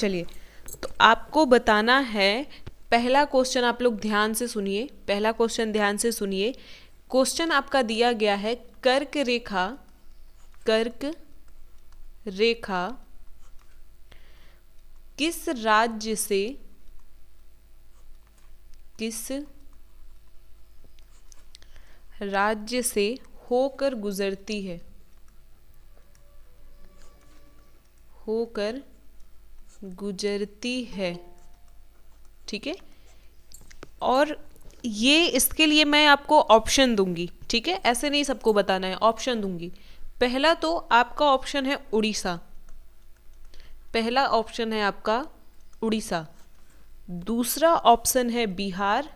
चलिए, तो आपको बताना है पहला क्वेश्चन। आप लोग ध्यान से सुनिए, पहला क्वेश्चन ध्यान से सुनिए। क्वेश्चन आपका दिया गया है कर्क रेखा, कर्क रेखा किस राज्य से, किस राज्य से होकर गुजरती है, होकर गुजरती है। ठीक है, और ये इसके लिए मैं आपको ऑप्शन दूंगी। ठीक है, ऐसे नहीं सबको बताना है, ऑप्शन दूंगी। पहला तो आपका ऑप्शन है उड़ीसा, पहला ऑप्शन है आपका उड़ीसा। दूसरा ऑप्शन है बिहार,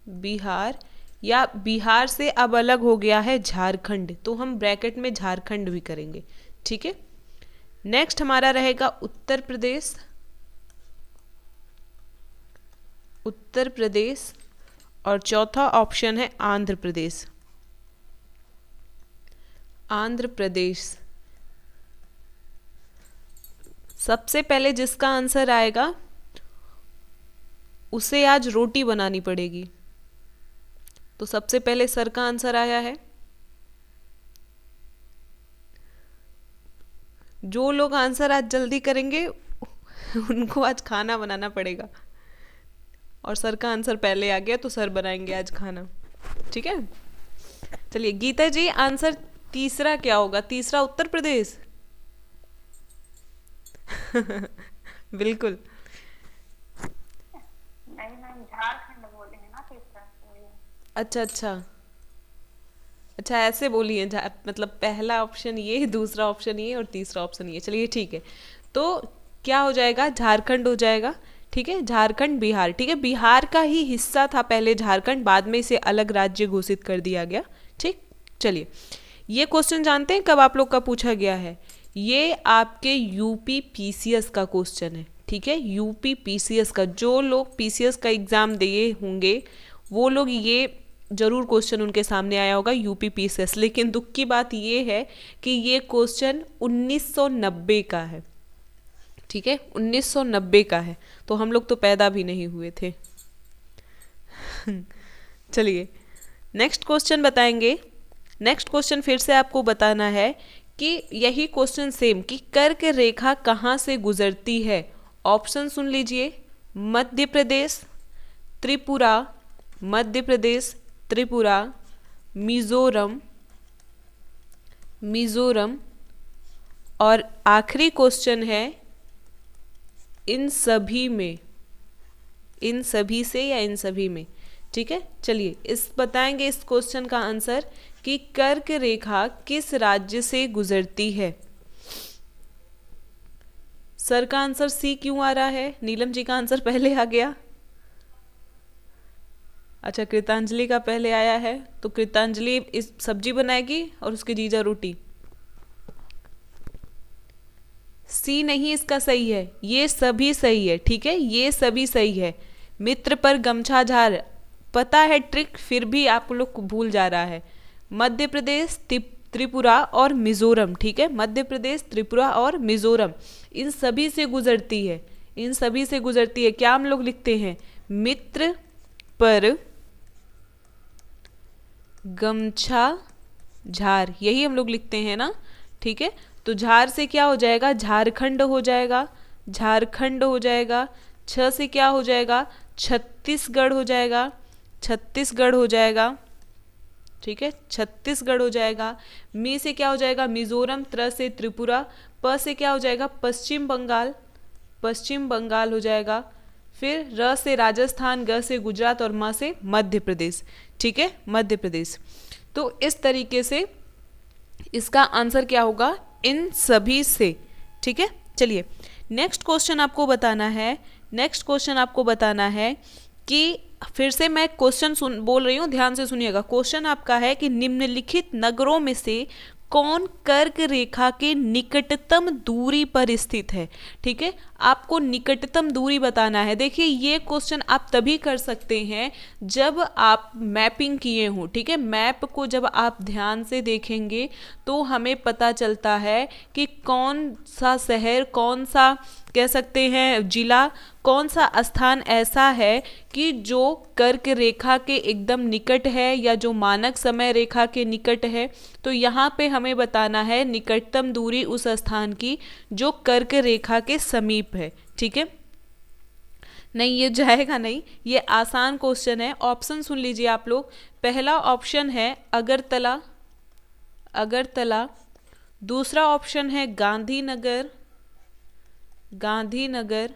बिहार, या बिहार से अब अलग हो गया है झारखंड, तो हम ब्रैकेट में झारखंड भी करेंगे। ठीक है, नेक्स्ट हमारा रहेगा उत्तर प्रदेश, उत्तर प्रदेश, और चौथा ऑप्शन है आंध्र प्रदेश, आंध्र प्रदेश। सबसे पहले जिसका आंसर आएगा उसे आज रोटी बनानी पड़ेगी। तो सबसे पहले सर का आंसर आया है। जो लोग आंसर आज जल्दी करेंगे उनको आज खाना बनाना पड़ेगा, और सर का आंसर पहले आ गया तो सर बनाएंगे आज खाना। ठीक है, चलिए गीता जी, आंसर तीसरा क्या होगा? तीसरा उत्तर प्रदेश। बिल्कुल। नहीं मैम, झारखंड बोले हैं ना तीसरा। अच्छा अच्छा अच्छा, ऐसे बोलिए, मतलब पहला ऑप्शन ये, दूसरा ऑप्शन ये और तीसरा ऑप्शन ये। चलिए ठीक है, तो क्या हो जाएगा? झारखंड हो जाएगा। ठीक है, झारखंड बिहार। ठीक है, बिहार का ही हिस्सा था पहले झारखंड, बाद में इसे अलग राज्य घोषित कर दिया गया। ठीक, चलिए ये क्वेश्चन जानते हैं कब आप लोग का पूछा गया है? ये आपके यूपी पीसीएस का क्वेश्चन है। ठीक है, यूपी पीसीएस का, जो लोग पीसीएस का एग्जाम दिए होंगे वो लोग ये जरूर क्वेश्चन उनके सामने आया होगा, यूपी पीसीएस। लेकिन दुख की बात ये है कि ये क्वेश्चन 1990 का है। ठीक है, 1990 का है, तो हम लोग तो पैदा भी नहीं हुए थे। चलिए नेक्स्ट क्वेश्चन बताएंगे। नेक्स्ट क्वेश्चन फिर से आपको बताना है कि यही क्वेश्चन सेम, कि कर्क रेखा कहाँ से गुजरती है। ऑप्शन सुन लीजिए, मध्य प्रदेश, त्रिपुरा, मध्य प्रदेश, त्रिपुरा, मिजोरम, मिजोरम, और आखिरी क्वेश्चन है इन सभी में, इन सभी से या इन सभी में। ठीक है, चलिए इस बताएंगे इस क्वेश्चन का आंसर कि कर्क रेखा किस राज्य से गुजरती है। सर का आंसर सी क्यों आ रहा है? नीलम जी का आंसर पहले आ गया। अच्छा, कृतांजलि का पहले आया है, तो कृतांजलि इस सब्जी बनाएगी और उसके जीजा रोटी। सी नहीं इसका सही है, ये सभी सही है। ठीक है, ये सभी सही है। मित्र पर गमछा झार, पता है ट्रिक, फिर भी आप लोग को भूल जा रहा है। मध्य प्रदेश, त्रिपुरा और मिजोरम। ठीक है, मध्य प्रदेश, त्रिपुरा और मिजोरम, इन सभी से गुजरती है, इन सभी से गुजरती है। क्या हम लोग लिखते हैं? मित्र पर गमछा झार, यही हम लोग लिखते हैं ना। ठीक है, तो झार से क्या हो जाएगा? झारखंड हो जाएगा, झारखंड हो जाएगा। छ से क्या हो जाएगा? छत्तीसगढ़ हो जाएगा, छत्तीसगढ़ हो जाएगा। ठीक है, छत्तीसगढ़ हो जाएगा। मी से क्या हो जाएगा? मिजोरम। त्र से त्रिपुरा। प से क्या हो जाएगा? पश्चिम बंगाल, पश्चिम बंगाल हो जाएगा। फिर र से राजस्थान, ग से गुजरात, और म से मध्य प्रदेश। ठीक है, मध्य प्रदेश। तो इस तरीके से इसका आंसर क्या होगा? इन सभी से। ठीक है, चलिए नेक्स्ट क्वेश्चन आपको बताना है। नेक्स्ट क्वेश्चन आपको बताना है कि, फिर से मैं क्वेश्चन बोल रही हूँ, ध्यान से सुनिएगा। क्वेश्चन आपका है कि निम्नलिखित नगरों में से कौन कर्क रेखा के निकटतम दूरी पर स्थित है। ठीक है, आपको निकटतम दूरी बताना है। देखिए ये क्वेश्चन आप तभी कर सकते हैं जब आप मैपिंग किए हो। ठीक है, मैप को जब आप ध्यान से देखेंगे तो हमें पता चलता है कि कौन सा शहर, कौन सा कह सकते हैं जिला, कौन सा स्थान ऐसा है कि जो कर्क रेखा के एकदम निकट है या जो मानक समय रेखा के निकट है। तो यहाँ पे हमें बताना है निकटतम दूरी उस स्थान की जो कर्क रेखा के समीप है। ठीक है, नहीं ये जाएगा नहीं, ये आसान क्वेश्चन है। ऑप्शन सुन लीजिए आप लोग। पहला ऑप्शन है अगरतला, अगरतला। दूसरा ऑप्शन है गांधीनगर, गांधीनगर।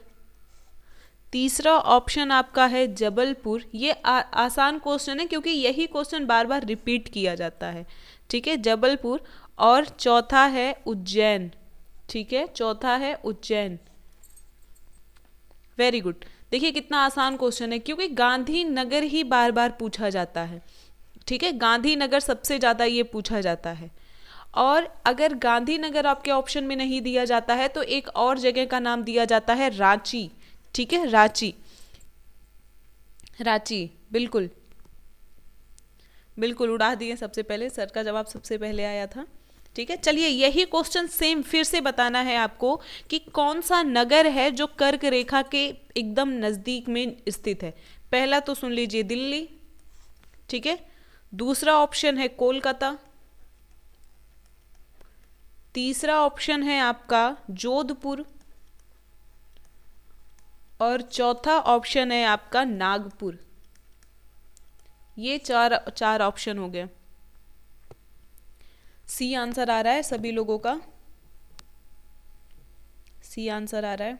तीसरा ऑप्शन आपका है जबलपुर। ये आसान क्वेश्चन है क्योंकि यही क्वेश्चन बार बार रिपीट किया जाता है। ठीक है, जबलपुर। और चौथा है उज्जैन। ठीक है, चौथा है उज्जैन। Very good. देखिए कितना आसान क्वेश्चन है क्योंकि गांधीनगर ही बार बार पूछा जाता है। ठीक है, गांधीनगर सबसे ज़्यादा ये पूछा जाता है। और अगर गांधीनगर आपके ऑप्शन में नहीं दिया जाता है तो एक और जगह का नाम दिया जाता है रांची। ठीक है, रांची, रांची। बिल्कुल बिल्कुल उड़ा दिए सबसे पहले, सर का जवाब सबसे पहले आया था। ठीक है, चलिए यही क्वेश्चन सेम फिर से बताना है आपको कि कौन सा नगर है जो कर्क रेखा के एकदम नज़दीक में स्थित है। पहला तो सुन लीजिए दिल्ली। ठीक है, दूसरा ऑप्शन है कोलकाता। तीसरा ऑप्शन है आपका जोधपुर। और चौथा ऑप्शन है आपका नागपुर। ये चार ऑप्शन हो गए। सी आंसर आ रहा है सभी लोगों का, सी आंसर आ रहा है।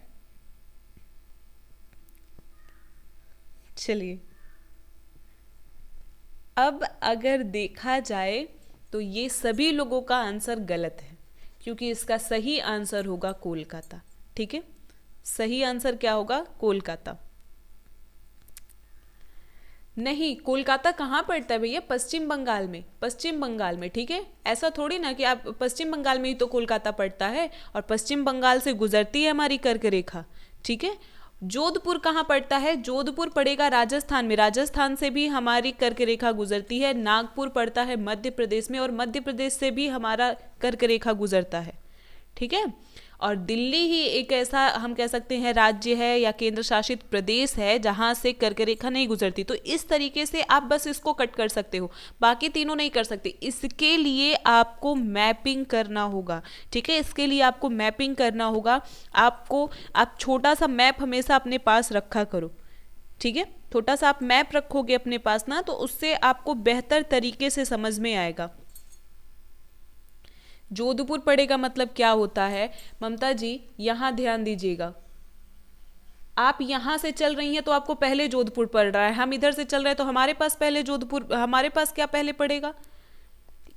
चलिए अब अगर देखा जाए तो ये सभी लोगों का आंसर गलत है क्योंकि इसका सही आंसर होगा कोलकाता। ठीक है, सही आंसर क्या होगा? कोलकाता। नहीं, कोलकाता कहाँ पड़ता है भैया? पश्चिम बंगाल में, पश्चिम बंगाल में। ठीक है, ऐसा थोड़ी ना कि आप पश्चिम बंगाल में ही तो कोलकाता पड़ता है और पश्चिम बंगाल से गुजरती है हमारी कर्क रेखा। ठीक है, जोधपुर कहाँ पड़ता है? जोधपुर पड़ेगा राजस्थान में, राजस्थान से भी हमारी कर्क रेखा गुजरती है। नागपुर पड़ता है मध्य प्रदेश में और मध्य प्रदेश से भी हमारा कर्क रेखा गुजरता है। ठीक है, और दिल्ली ही एक ऐसा हम कह सकते हैं राज्य है या केंद्र शासित प्रदेश है जहां से कर्क रेखा नहीं गुजरती। तो इस तरीके से आप बस इसको कट कर सकते हो, बाकी तीनों नहीं कर सकते। इसके लिए आपको मैपिंग करना होगा। ठीक है, इसके लिए आपको मैपिंग करना होगा। आप छोटा सा मैप हमेशा अपने पास रखा करो। ठीक है, छोटा सा आप मैप रखोगे अपने पास ना, तो उससे आपको बेहतर तरीके से समझ में आएगा। जोधपुर पड़ेगा मतलब क्या होता है ममता जी, यहां ध्यान दीजिएगा। आप यहां से चल रही हैं तो आपको पहले जोधपुर पड़ रहा है, हम इधर से चल रहे हैं तो हमारे पास पहले जोधपुर, हमारे पास क्या पहले पड़ेगा?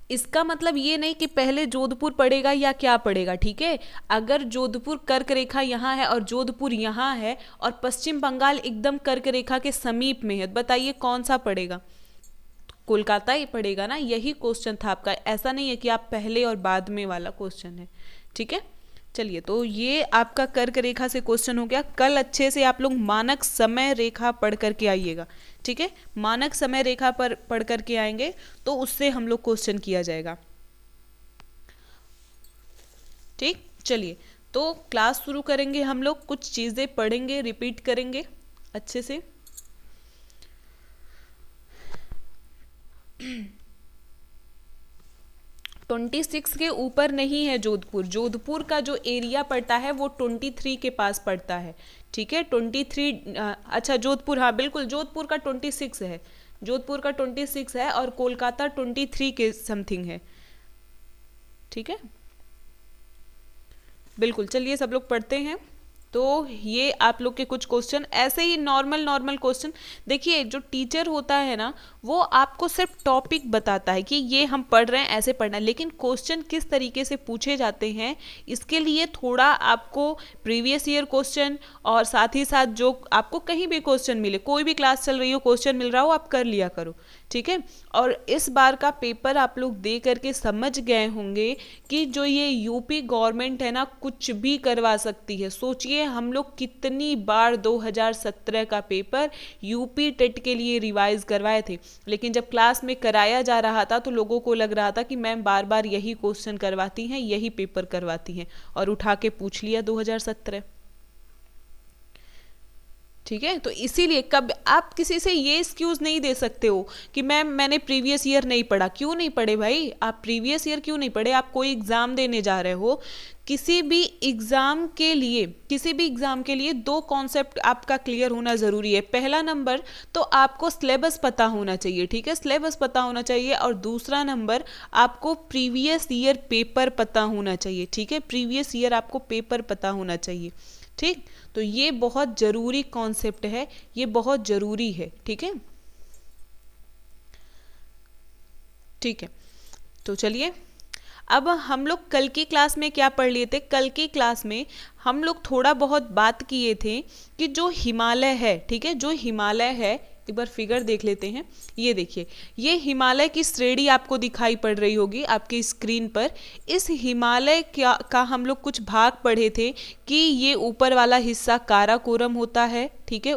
इसका मतलब ये नहीं कि पहले जोधपुर पड़ेगा या क्या पड़ेगा। ठीक है, अगर जोधपुर कर्क रेखा यहाँ है और जोधपुर यहाँ है और पश्चिम बंगाल एकदम कर्क रेखा के समीप में है, बताइए कौन सा पड़ेगा? कोलकाता ही पड़ेगा ना। यही क्वेश्चन था आपका, ऐसा नहीं है कि आप पहले और बाद में वाला क्वेश्चन है। ठीक है, चलिए तो ये आपका कर्क रेखा से क्वेश्चन हो गया। कल अच्छे से आप लोग मानक समय रेखा पढ़ करके आइएगा। ठीक है, मानक समय रेखा पर पढ़ करके आएंगे तो उससे हम लोग क्वेश्चन किया जाएगा। ठीक, चलिए तो क्लास शुरू करेंगे हम लोग, कुछ चीज़ें पढ़ेंगे, रिपीट करेंगे अच्छे से। 26 के ऊपर नहीं है जोधपुर। जोधपुर का जो एरिया पड़ता है वो 23 के पास पड़ता है। ठीक है, 23 अच्छा जोधपुर, हाँ बिल्कुल जोधपुर का 26 है, जोधपुर का 26 है और कोलकाता 23 के समथिंग है। ठीक है, बिल्कुल। चलिए सब लोग पढ़ते हैं। तो ये आप लोग के कुछ क्वेश्चन ऐसे ही नॉर्मल क्वेश्चन। देखिए जो टीचर होता है ना वो आपको सिर्फ टॉपिक बताता है कि ये हम पढ़ रहे हैं ऐसे पढ़ना है, लेकिन क्वेश्चन किस तरीके से पूछे जाते हैं इसके लिए थोड़ा आपको प्रीवियस ईयर क्वेश्चन और साथ ही साथ जो आपको कहीं भी क्वेश्चन मिले, कोई भी क्लास चल रही हो क्वेश्चन मिल रहा हो, आप कर लिया करो। ठीक है। और इस बार का पेपर आप लोग दे करके समझ गए होंगे कि जो ये यूपी गवर्नमेंट है ना, कुछ भी करवा सकती है। सोचिए हम लोग कितनी बार 2017 का पेपर यूपी टेट के लिए रिवाइज करवाए थे, लेकिन जब क्लास में कराया जा रहा था तो लोगों को लग रहा था कि मैम बार बार यही क्वेश्चन करवाती हैं, यही पेपर करवाती हैं, और उठा के पूछ लिया 2017। ठीक है, तो इसीलिए कब आप किसी से ये एक्सक्यूज नहीं दे सकते हो कि मैम मैंने प्रीवियस ईयर नहीं पढ़ा। क्यों नहीं पढ़े भाई, आप प्रीवियस ईयर क्यों नहीं पढ़े? आप कोई एग्जाम देने जा रहे हो, किसी भी एग्जाम के लिए दो कॉन्सेप्ट आपका क्लियर होना जरूरी है। पहला नंबर तो आपको सिलेबस पता होना चाहिए, ठीक है, सिलेबस पता होना चाहिए, और दूसरा नंबर आपको प्रीवियस ईयर पेपर पता होना चाहिए, ठीक है, प्रीवियस ईयर आपको पेपर पता होना चाहिए, ठीक। तो ये बहुत जरूरी कॉन्सेप्ट है, ये बहुत जरूरी है, ठीक है, ठीक है। तो चलिए अब हम लोग कल की क्लास में क्या पढ़ लिए थे? कल की क्लास में हम लोग थोड़ा बहुत बात किए थे कि जो हिमालय है, ठीक है, जो हिमालय है, एक बार फिगर देख लेते हैं। ये देखिए, ये हिमालय की श्रेणी आपको दिखाई पड़ रही होगी आपकी स्क्रीन पर। इस हिमालय का हम लोग कुछ भाग पढ़े थे कि ये ऊपर वाला हिस्सा काराकोरम होता है, ठीक है,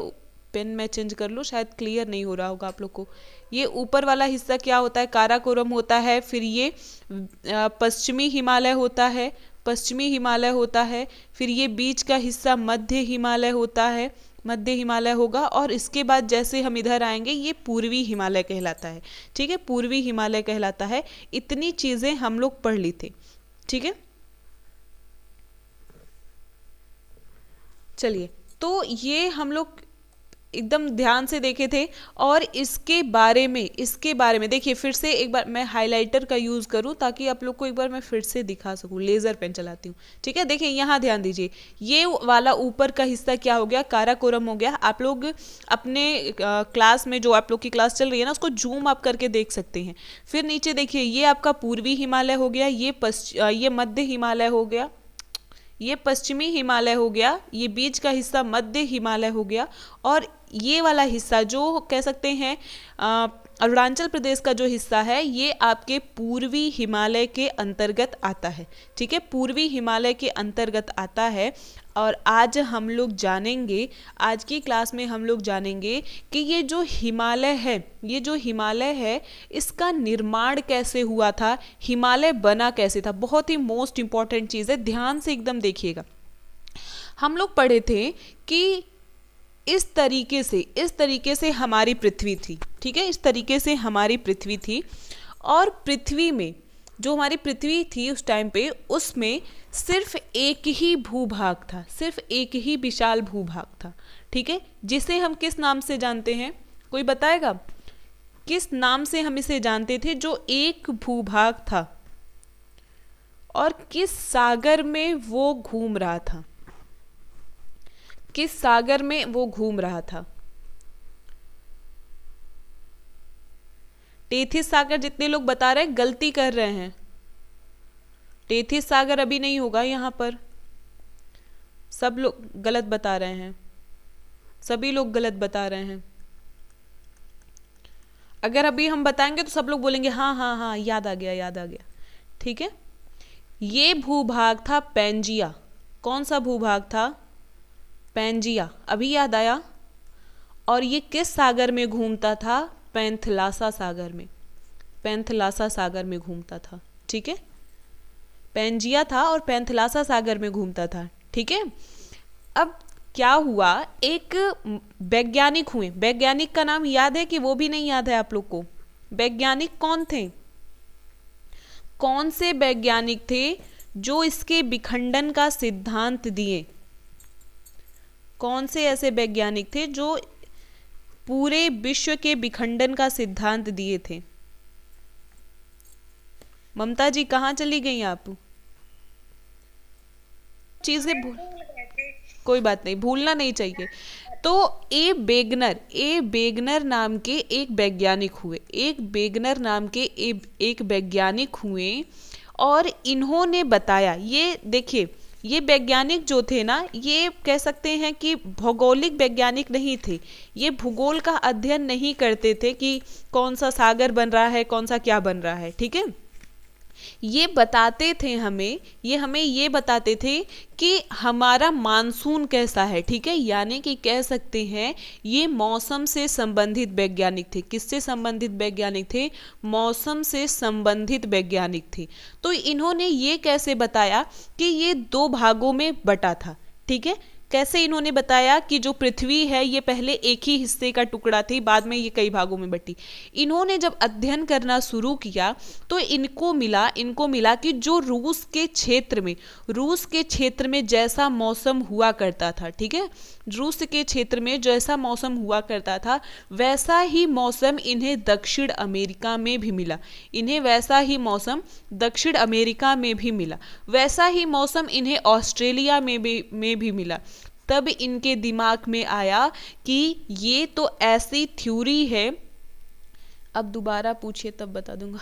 पेन मैं चेंज कर लूँ, शायद क्लियर नहीं हो रहा होगा आप लोग को। ये ऊपर वाला हिस्सा क्या होता है? काराकोरम होता है। फिर ये पश्चिमी हिमालय होता है, पश्चिमी हिमालय होता है। फिर ये बीच का हिस्सा मध्य हिमालय होता है, मध्य हिमालय होगा। और इसके बाद जैसे हम इधर आएंगे ये पूर्वी हिमालय कहलाता है, ठीक है, पूर्वी हिमालय कहलाता है। इतनी चीजें हम लोग पढ़ ली थी, ठीक है। चलिए, तो ये हम लोग एकदम ध्यान से देखे थे। और इसके बारे में देखिए, फिर से एक बार मैं हाइलाइटर का यूज करूं ताकि आप लोग को एक बार मैं फिर से दिखा सकूं। लेजर पेन चलाती हूँ, ठीक है। देखिए यहाँ ध्यान दीजिए, ये वाला ऊपर का हिस्सा क्या हो गया? काराकोरम हो गया। आप लोग अपने क्लास में, जो आप लोग की क्लास चल रही है ना, उसको जूम अप करके देख सकते हैं। फिर नीचे देखिए, ये आपका पूर्वी हिमालय हो गया, ये मध्य हिमालय हो गया, ये पश्चिमी हिमालय हो गया, ये बीच का हिस्सा मध्य हिमालय हो गया, और ये वाला हिस्सा जो कह सकते हैं अरुणाचल प्रदेश का जो हिस्सा है, ये आपके पूर्वी हिमालय के अंतर्गत आता है, ठीक है, पूर्वी हिमालय के अंतर्गत आता है। और आज हम लोग जानेंगे, आज की क्लास में हम लोग जानेंगे कि ये जो हिमालय है, ये जो हिमालय है, इसका निर्माण कैसे हुआ था, हिमालय बना कैसे था। बहुत ही मोस्ट इंपॉर्टेंट चीज़ है, ध्यान से एकदम देखिएगा। हम लोग पढ़े थे कि इस तरीके से हमारी पृथ्वी थी, ठीक है, इस तरीके से हमारी पृथ्वी थी। और पृथ्वी में, जो हमारी पृथ्वी थी उस टाइम पे, उसमें सिर्फ एक ही भूभाग था, सिर्फ एक ही विशाल भूभाग था, ठीक है, जिसे हम किस नाम से जानते हैं? कोई बताएगा किस नाम से हम इसे जानते थे? जो एक भूभाग था, और किस सागर में वो घूम रहा था, किस सागर में वो घूम रहा था? टेथिस सागर। जितने लोग बता रहे हैं गलती कर रहे हैं, टेथिस सागर अभी नहीं होगा यहाँ पर, सब लोग गलत बता रहे हैं, सभी लोग गलत बता रहे हैं। अगर अभी हम बताएंगे तो सब लोग बोलेंगे हाँ हाँ हाँ याद आ गया, याद आ गया, ठीक है। ये भूभाग था पैंजिया। कौन सा भूभाग था? पैंजिया, अभी याद आया। और ये किस सागर में घूमता था? पैंथलासा सागर में, पैंथलासा सागर में घूमता था, ठीक है, पैंजिया था और पैंथलासा सागर में घूमता था, ठीक है। अब क्या हुआ, एक वैज्ञानिक हुए, वैज्ञानिक का नाम याद है कि वो भी नहीं याद है आप लोग को? वैज्ञानिक कौन थे? कौन से वैज्ञानिक थे जो इसके विखंडन का सिद्धांत दिए? कौन से ऐसे वैज्ञानिक थे जो पूरे विश्व के विखंडन का सिद्धांत दिए थे? ममता जी कहाँ चली गई आप? चीजें कोई बात नहीं, भूलना नहीं चाहिए। तो ए बेगनर नाम के एक वैज्ञानिक हुए, एक बेगनर नाम के एक वैज्ञानिक हुए, और इन्होंने बताया, ये देखिए ये वैज्ञानिक जो थे ना, ये कह सकते हैं कि भौगोलिक वैज्ञानिक नहीं थे। ये भूगोल का अध्ययन नहीं करते थे कि कौन सा सागर बन रहा है, कौन सा क्या बन रहा है, ठीक है। ये बताते थे हमें, ये हमें ये बताते थे कि हमारा मानसून कैसा है, ठीक है। यानी कि कह सकते हैं ये मौसम से संबंधित वैज्ञानिक थे। किससे संबंधित वैज्ञानिक थे? मौसम से संबंधित वैज्ञानिक थे। तो इन्होंने ये कैसे बताया कि ये 2 भागों में बटा था, ठीक है। कैसे इन्होंने बताया कि जो पृथ्वी है ये पहले एक ही हिस्से का टुकड़ा थी, बाद में ये कई भागों में बटी। इन्होंने जब अध्ययन करना शुरू किया तो इनको मिला कि जो रूस के क्षेत्र में जैसा मौसम हुआ करता था, ठीक है, रूस के क्षेत्र में जैसा मौसम हुआ करता था वैसा ही मौसम इन्हें दक्षिण अमेरिका में भी मिला। इन्हें वैसा ही मौसम दक्षिण अमेरिका में भी मिला, वैसा ही मौसम इन्हें ऑस्ट्रेलिया में भी मिला। तब इनके दिमाग में आया कि ये तो ऐसी थ्योरी है, अब दोबारा पूछिए तब बता दूंगा।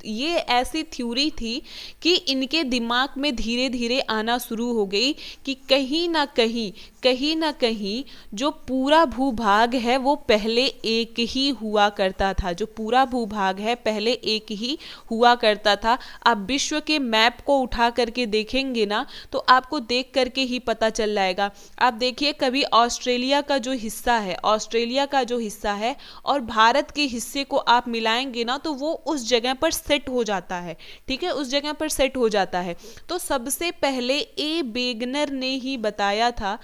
ये ऐसी थ्योरी थी कि इनके दिमाग में धीरे धीरे आना शुरू हो गई कि कहीं ना कहीं जो पूरा भूभाग है वो पहले एक ही हुआ करता था। जो पूरा भूभाग है पहले एक ही हुआ करता था। आप विश्व के मैप को उठा करके देखेंगे ना तो आपको देख करके ही पता चल जाएगा। आप देखिए कभी ऑस्ट्रेलिया का जो हिस्सा है और भारत के हिस्से को आप मिलाएंगे ना तो वो उस जगह पर सेट हो जाता है, ठीक है, उस जगह पर सेट हो जाता है। तो सबसे पहले ए वेगनर ने ही बताया था,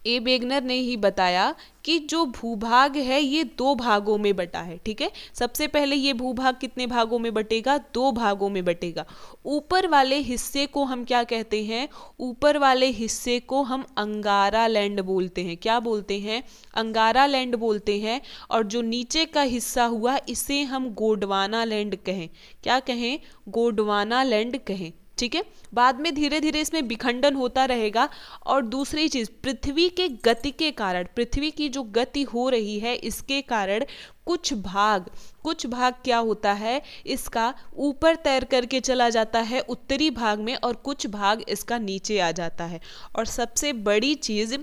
ए वेगनर ने ही बताया कि जो भूभाग है ये 2 भागों में बटा है, ठीक है। सबसे पहले ये भूभाग कितने भागों में बटेगा? 2 भागों में बटेगा। ऊपर वाले हिस्से को हम क्या कहते हैं? ऊपर वाले हिस्से को हम अंगारा लैंड बोलते हैं। क्या बोलते हैं? अंगारा लैंड बोलते हैं। और जो नीचे का हिस्सा हुआ इसे हम गोंडवाना लैंड कहें। क्या कहें? गोंडवाना लैंड कहें, ठीक है। बाद में धीरे धीरे इसमें विखंडन होता रहेगा। और दूसरी चीज, पृथ्वी के गति के कारण, पृथ्वी की जो गति हो रही है इसके कारण कुछ भाग क्या होता है, इसका ऊपर तैर करके चला जाता है उत्तरी भाग में और कुछ भाग इसका नीचे आ जाता है। और सबसे बड़ी चीज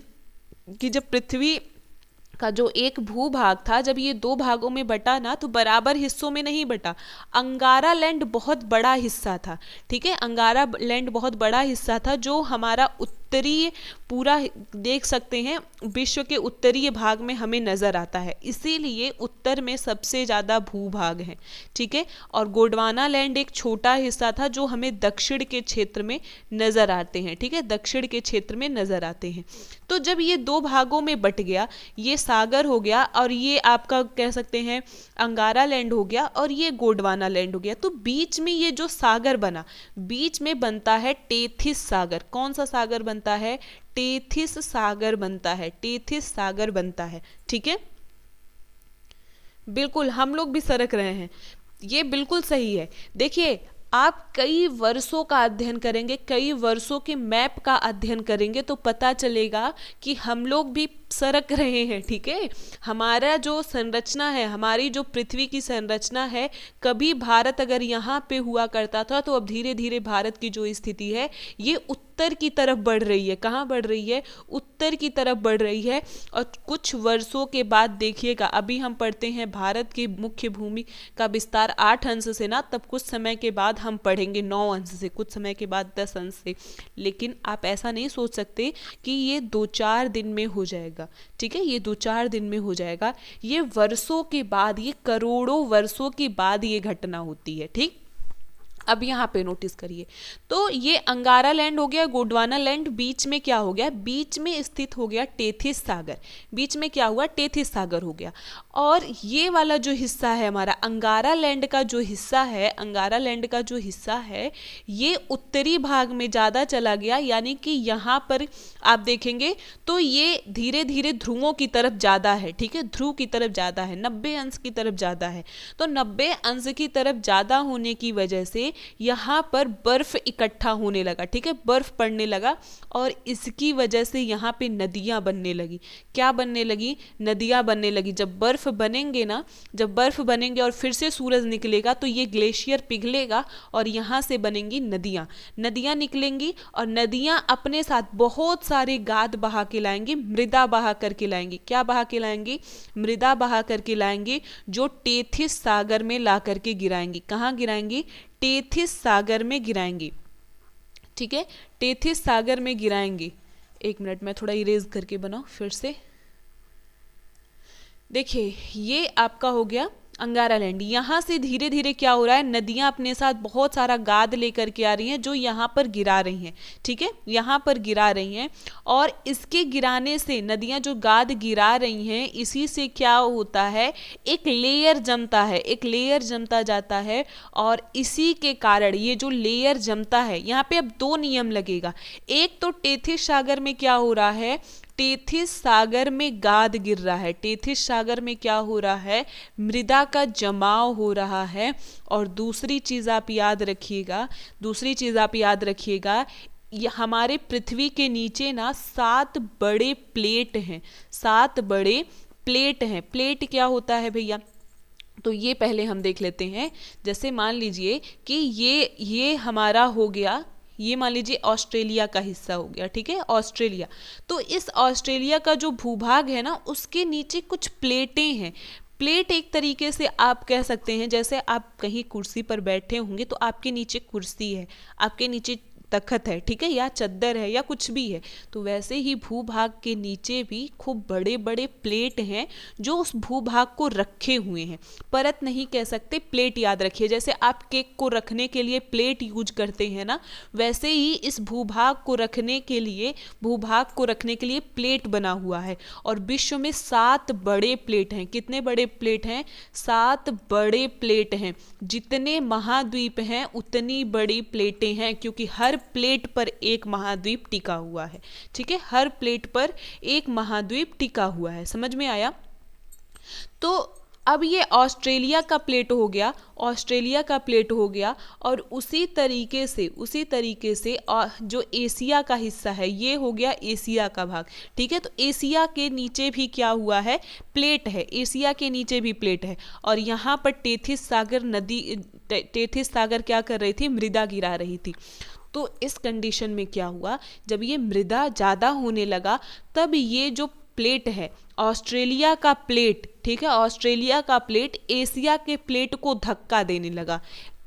कि जब पृथ्वी का जो एक भूभाग था जब ये 2 भागों में बटा ना तो बराबर हिस्सों में नहीं बटा। अंगारा लैंड बहुत बड़ा हिस्सा था, ठीक है। अंगारा लैंड बहुत बड़ा हिस्सा था जो हमारा उत्तरीय पूरा देख सकते हैं, विश्व के उत्तरीय भाग में हमें नजर आता है। इसीलिए उत्तर में सबसे ज्यादा भूभाग है, ठीक है। और गोंडवाना लैंड एक छोटा हिस्सा था जो हमें दक्षिण के क्षेत्र में नजर आते हैं, ठीक है, दक्षिण के क्षेत्र में नजर आते हैं। तो जब ये 2 भागों में बट गया, ये सागर हो गया और ये आपका कह सकते हैं अंगारा लैंड हो गया और ये गोंडवाना लैंड हो गया। तो बीच में ये जो सागर बना, बीच में बनता है टेथिस सागर। कौन सा सागर बनता है? टेथिस सागर बनता है, टेथिस सागर बनता है, ठीक है। बिल्कुल हम लोग भी सरक रहे हैं, ये बिल्कुल सही है। देखिए आप कई वर्षों का अध्ययन करेंगे, कई वर्षों के मैप का अध्ययन करेंगे तो पता चलेगा कि हम लोग भी सरक रहे हैं, ठीक है। हमारा जो संरचना है, हमारी जो पृथ्वी की संरचना है, कभी भारत अगर यहाँ पे हुआ करता था तो अब धीरे धीरे भारत की जो स्थिति है ये उत्तर की तरफ बढ़ रही है। कहाँ बढ़ रही है? उत्तर की तरफ बढ़ रही है। और कुछ वर्षों के बाद देखिएगा, अभी हम पढ़ते हैं भारत की मुख्य भूमि का विस्तार 8 अंश से ना, तब कुछ समय के बाद हम पढ़ेंगे 9 अंश से, कुछ समय के बाद 10 अंश से। लेकिन आप ऐसा नहीं सोच सकते कि ये 2-4 दिन में हो जाएगा, ठीक है, ये 2-4 दिन में हो जाएगा। ये वर्षों के बाद, ये करोड़ों वर्षों के बाद ये घटना होती है, ठीक। अब यहाँ पे नोटिस करिए, तो ये अंगारा लैंड हो गया, गोंडवाना लैंड, बीच में क्या हो गया? बीच में स्थित हो गया टेथिस सागर। बीच में क्या हुआ? टेथिस सागर हो गया। और ये वाला जो हिस्सा है हमारा अंगारा लैंड का जो हिस्सा है, अंगारा लैंड का जो हिस्सा है ये उत्तरी भाग में ज़्यादा चला गया। यानी कि यहाँ पर आप देखेंगे तो ये धीरे धीरे ध्रुवों की तरफ ज़्यादा है, ठीक है, ध्रुव की तरफ ज़्यादा है, 90 अंश की तरफ ज़्यादा है। तो 90 अंश की तरफ ज़्यादा होने की वजह से यहाँ पर बर्फ इकट्ठा होने लगा, ठीक है, बर्फ पड़ने लगा और इसकी वजह से यहाँ पे नदियाँ बनने लगी। क्या बनने लगी? नदियाँ बनने लगी। जब बर्फ बनेंगे ना, जब बर्फ बनेंगे और फिर से सूरज निकलेगा तो ये ग्लेशियर पिघलेगा और यहाँ से बनेंगी नदियाँ। नदियाँ निकलेंगी और नदियाँ अपने साथ बहुत सारे गाद बहा के लाएंगी, मृदा बहा करके लाएंगी। क्या बहा के लाएंगी? मृदा बहा करके लाएंगी, जो टेथिस सागर में ला करके गिराएंगी। कहाँ गिराएंगी? टेथिस सागर में गिराएंगी, ठीक है, टेथिस सागर में गिराएंगी। एक मिनट मैं थोड़ा इरेज करके बनाऊं फिर से। देखिए ये आपका हो गया अंगारा लैंड। यहाँ से धीरे धीरे क्या हो रहा है, नदियाँ अपने साथ बहुत सारा गाद लेकर के आ रही हैं जो यहाँ पर गिरा रही हैं, ठीक है, यहाँ पर गिरा रही हैं। और इसके गिराने से नदियाँ जो गाद गिरा रही हैं, इसी से क्या होता है, एक लेयर जमता है, एक लेयर जमता जाता है। और इसी के कारण ये जो लेयर जमता है, यहाँ पे अब दो नियम लगेगा। एक तो टेथिस सागर में क्या हो रहा है, टेथिस सागर में गाद गिर रहा है, टेथिस सागर में क्या हो रहा है, मृदा का जमाव हो रहा है। और दूसरी चीज़ आप याद रखिएगा, दूसरी चीज़ आप याद रखिएगा, हमारे पृथ्वी के नीचे ना 7 बड़े प्लेट हैं, 7 बड़े प्लेट हैं। प्लेट क्या होता है भैया? तो ये पहले हम देख लेते हैं। जैसे मान लीजिए कि ये हमारा हो गया, ये मान लीजिए ऑस्ट्रेलिया का हिस्सा हो गया, ठीक है, ऑस्ट्रेलिया। तो इस ऑस्ट्रेलिया का जो भूभाग है ना, उसके नीचे कुछ प्लेटें हैं। प्लेट एक तरीके से आप कह सकते हैं, जैसे आप कहीं कुर्सी पर बैठे होंगे तो आपके नीचे कुर्सी है, आपके नीचे तखत है, ठीक है, या चद्दर है या कुछ भी है। तो वैसे ही भूभाग के नीचे भी खूब बड़े बड़े प्लेट हैं जो उस भूभाग को रखे हुए हैं। परत नहीं कह सकते, प्लेट याद रखिए। जैसे आप केक को रखने के लिए प्लेट यूज करते हैं ना, वैसे ही इस भूभाग को रखने के लिए, भूभाग को रखने के लिए प्लेट बना हुआ है। और विश्व में 7 बड़े प्लेट हैं। कितने बड़े प्लेट हैं? 7 बड़े प्लेट हैं। जितने महाद्वीप हैं उतनी बड़ी प्लेटें हैं, क्योंकि हर प्लेट पर एक महाद्वीप टिका हुआ है, ठीक है, हर प्लेट पर एक महाद्वीप टिका हुआ है। समझ में आया? तो अब ये ऑस्ट्रेलिया का प्लेट हो गया, ऑस्ट्रेलिया का प्लेट हो गया। और उसी तरीके से जो एशिया का हिस्सा है, ये हो गया एशिया का भाग, ठीक है। तो एशिया के नीचे भी क्या हुआ है, प्लेट है, एशिया के नीचे भी प्लेट है। और यहाँ पर टेथिस सागर नदी, टेथिस सागर क्या कर रही थी, मृदा गिरा रही थी। तो इस कंडीशन में क्या हुआ, जब ये मृदा ज़्यादा होने लगा, तब ये जो प्लेट है, ऑस्ट्रेलिया का प्लेट, ठीक है, ऑस्ट्रेलिया का प्लेट एशिया के प्लेट को धक्का देने लगा।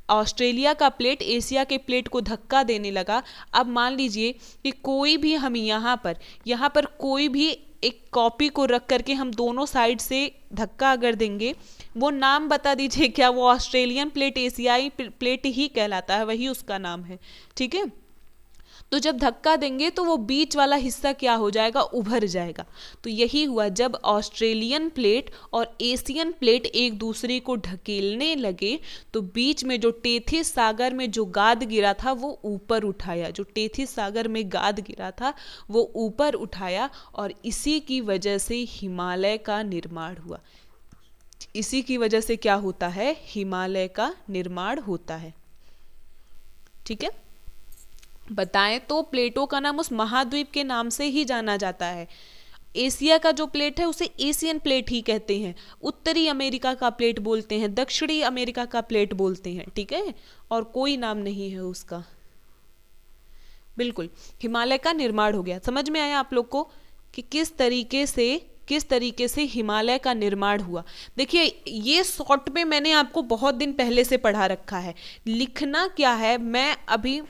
ऑस्ट्रेलिया का प्लेट एशिया के प्लेट को धक्का देने लगा। अब मान लीजिए कि कोई भी हम यहाँ पर कोई भी एक कॉपी को रख करके हम दोनों साइड से धक्का अगर देंगे, वो नाम बता दीजिए क्या? वो ऑस्ट्रेलियन प्लेट एशियाई प्लेट ही कहलाता है, वही उसका नाम है, ठीक है। तो जब धक्का देंगे तो वो बीच वाला हिस्सा क्या हो जाएगा, उभर जाएगा। तो यही हुआ, जब ऑस्ट्रेलियन प्लेट और एशियन प्लेट एक दूसरे को ढकेलने लगे तो बीच में जो टेथिस सागर में जो गाद गिरा था वो ऊपर उठाया, जो टेथिस सागर में गाद गिरा था वो ऊपर उठाया। और इसी की वजह से हिमालय का निर्माण हुआ। इसी की वजह से क्या होता है, हिमालय का निर्माण होता है, ठीक है। बताएं तो प्लेटों का नाम उस महाद्वीप के नाम से ही जाना जाता है। एशिया का जो प्लेट है उसे एशियन प्लेट ही कहते हैं, उत्तरी अमेरिका का प्लेट बोलते हैं, दक्षिणी अमेरिका का प्लेट बोलते हैं, ठीक है, और कोई नाम नहीं है उसका। बिल्कुल, हिमालय का निर्माण हो गया। समझ में आया आप लोग को कि किस तरीके से हिमालय का निर्माण हुआ। देखिए ये शॉर्ट में मैंने आपको बहुत दिन पहले से पढ़ा रखा है। लिखना क्या है, मैं अभी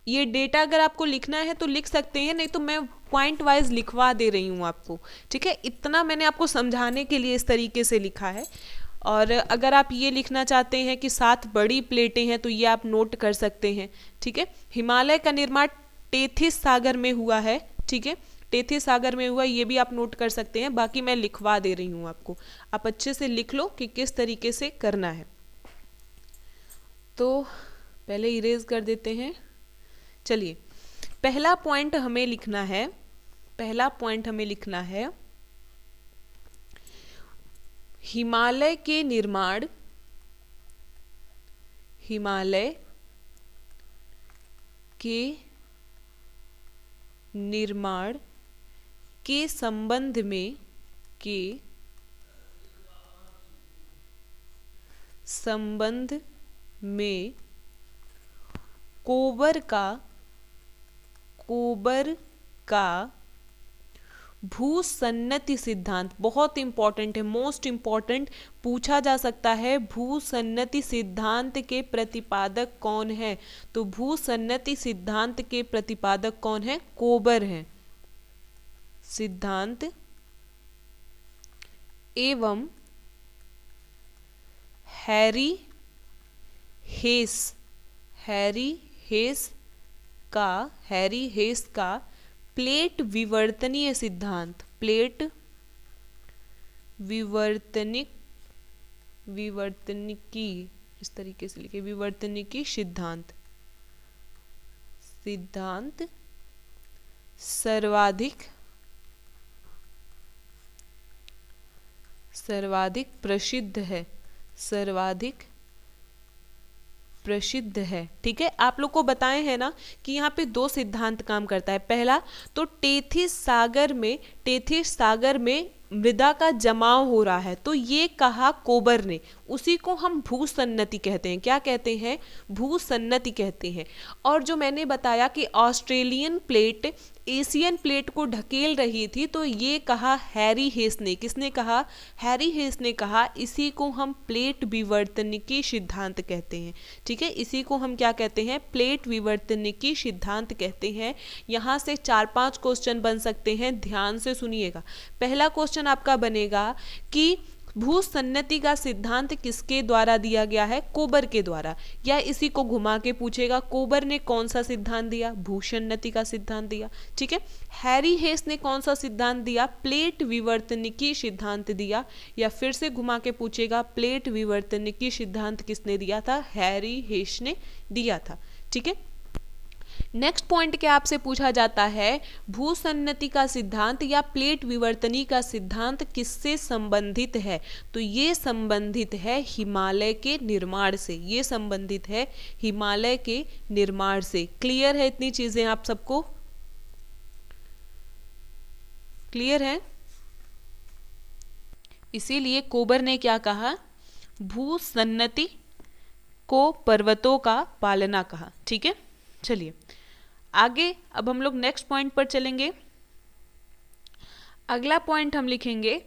ये डेटा अगर आपको लिखना है तो लिख सकते हैं, नहीं तो मैं पॉइंट वाइज लिखवा दे रही हूँ आपको, ठीक है। इतना मैंने आपको समझाने के लिए इस तरीके से लिखा है। और अगर आप ये लिखना चाहते हैं कि 7 बड़ी प्लेटें हैं तो ये आप नोट कर सकते हैं, ठीक है। हिमालय का निर्माण टेथिस सागर में हुआ है, ठीक है, टेथिस सागर में हुआ, ये भी आप नोट कर सकते हैं। बाकी मैं लिखवा दे रही हूँ आपको, आप अच्छे से लिख लो कि किस तरीके से करना है। तो पहले इरेज कर देते हैं। चलिए, पहला पॉइंट हमें लिखना है, हिमालय के निर्माण हिमालय के निर्माण के संबंध में कोबर का भूसन्नति सिद्धांत, बहुत इंपॉर्टेंट है, मोस्ट इंपॉर्टेंट, पूछा जा सकता है भूसन्नति सिद्धांत के प्रतिपादक कौन है। तो भूसन्नति सिद्धांत के प्रतिपादक कौन है? कोबर है। सिद्धांत एवं हैरी हेस का प्लेट विवर्तनीय सिद्धांत, विवर्तनिकी, इस तरीके से लिखे, विवर्तनिकी सिद्धांत सर्वाधिक प्रसिद्ध है। ठीक है, आप लोग को बताए हैं ना कि यहाँ पे दो सिद्धांत काम करता है। पहला तो टेथिस सागर में मृदा का जमाव हो रहा है, तो ये कहा कोबर ने, उसी को हम भूसन्नति कहते हैं। क्या कहते हैं? भूसन्नति कहते हैं। और जो मैंने बताया कि ऑस्ट्रेलियन प्लेट एशियन प्लेट को ढकेल रही थी, तो ये कहा हैरी हेस ने। किसने कहा? हैरी हेस ने कहा। इसी को हम प्लेट विवर्तनिकी सिद्धांत कहते हैं। ठीक है, इसी को हम क्या कहते हैं? प्लेट विवर्तनिकी सिद्धांत कहते हैं। यहाँ से 4-5 क्वेश्चन बन सकते हैं, ध्यान से सुनिएगा। पहला क्वेश्चन आपका बनेगा कि भूसन्नति का सिद्धांत किसके द्वारा दिया गया है? कोबर के द्वारा। या इसी को घुमा के पूछेगा, कोबर ने कौन सा सिद्धांत दिया? भूसन्नति का सिद्धांत दिया। ठीक है, हैरी हेस ने कौन सा सिद्धांत दिया? प्लेट विवर्तनिकी सिद्धांत दिया। या फिर से घुमा के पूछेगा, प्लेट विवर्तनिकी सिद्धांत किसने दिया था? हैरी हेस ने दिया था। ठीक है, नेक्स्ट पॉइंट क्या आपसे पूछा जाता है? भूसन्नति का सिद्धांत या प्लेट विवर्तनी का सिद्धांत किससे संबंधित है? तो ये संबंधित है हिमालय के निर्माण से। ये संबंधित है हिमालय के निर्माण से। क्लियर है? इतनी चीजें आप सबको क्लियर है? इसीलिए कोबर ने क्या कहा? भूसन्नति को पर्वतों का पालना कहा। ठीक है, चलिए आगे अब हम लोग नेक्स्ट पॉइंट पर चलेंगे। अगला पॉइंट हम लिखेंगे,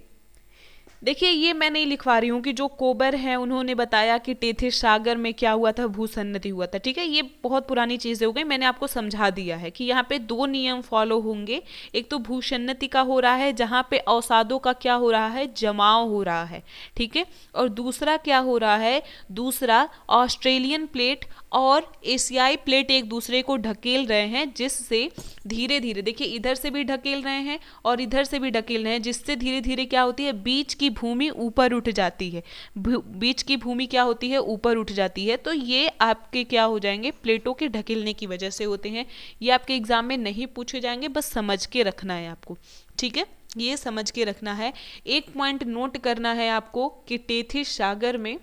देखिए ये मैं नहीं लिखवा रही हूँ कि जो कोबर है उन्होंने बताया कि टेथिस सागर में क्या हुआ था? भूसन्नति हुआ था। ठीक है, ये बहुत पुरानी चीजें हो गई, मैंने आपको समझा दिया है कि यहाँ पे 2 नियम फॉलो होंगे। एक तो भूसन्नति का हो रहा है जहाँ पे अवसादों का क्या हो रहा है? जमाव हो रहा है। ठीक है, और दूसरा क्या हो रहा है? दूसरा ऑस्ट्रेलियन प्लेट और एशियाई प्लेट एक दूसरे को ढकेल रहे हैं, जिससे धीरे धीरे, देखिए इधर से भी ढकेल रहे हैं और इधर से भी ढकेल रहे हैं, जिससे धीरे धीरे क्या होती है? बीच की भूमि ऊपर उठ जाती है। बीच की भूमि क्या होती है? ऊपर उठ जाती है। तो ये आपके क्या हो जाएंगे? प्लेटों के ढकेलने की वजह से होते हैं। ये आपके एग्जाम में नहीं पूछे जाएंगे, बस समझ के रखना है आपको। ठीक है, ये समझ के रखना है। एक पॉइंट नोट करना है आपको कि टेथिस सागर में,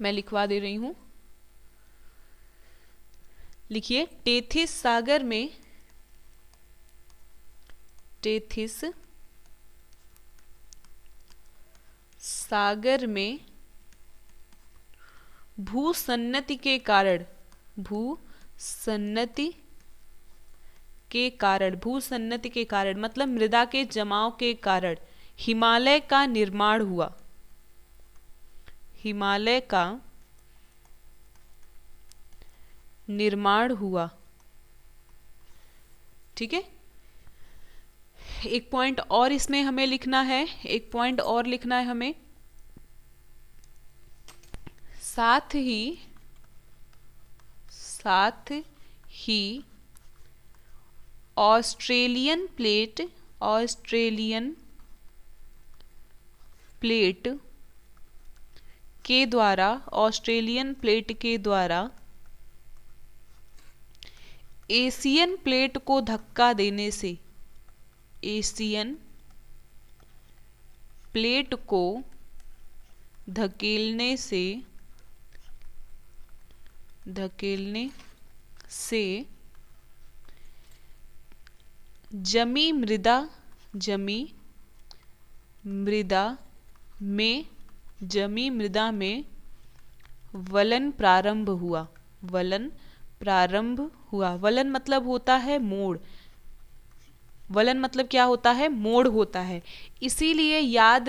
मैं लिखवा दे रही हूं, लिखिए टेथिस सागर में, टेथिस सागर में भूसन्नति के कारण, भूसन्नति के कारण मतलब मृदा के जमाव के कारण हिमालय का निर्माण हुआ। हिमालय का निर्माण हुआ। ठीक है, एक पॉइंट और इसमें हमें लिखना है, एक पॉइंट और लिखना है हमें, साथ ही ऑस्ट्रेलियन प्लेट के द्वारा, ऑस्ट्रेलियन प्लेट के द्वारा एशियन प्लेट को धक्का देने से, एशियन प्लेट को धकेलने से धकेलने से जमी मृदा में वलन प्रारंभ हुआ। वलन मतलब होता है मोड़। वलन मतलब क्या होता है? मोड़ होता है। इसीलिए याद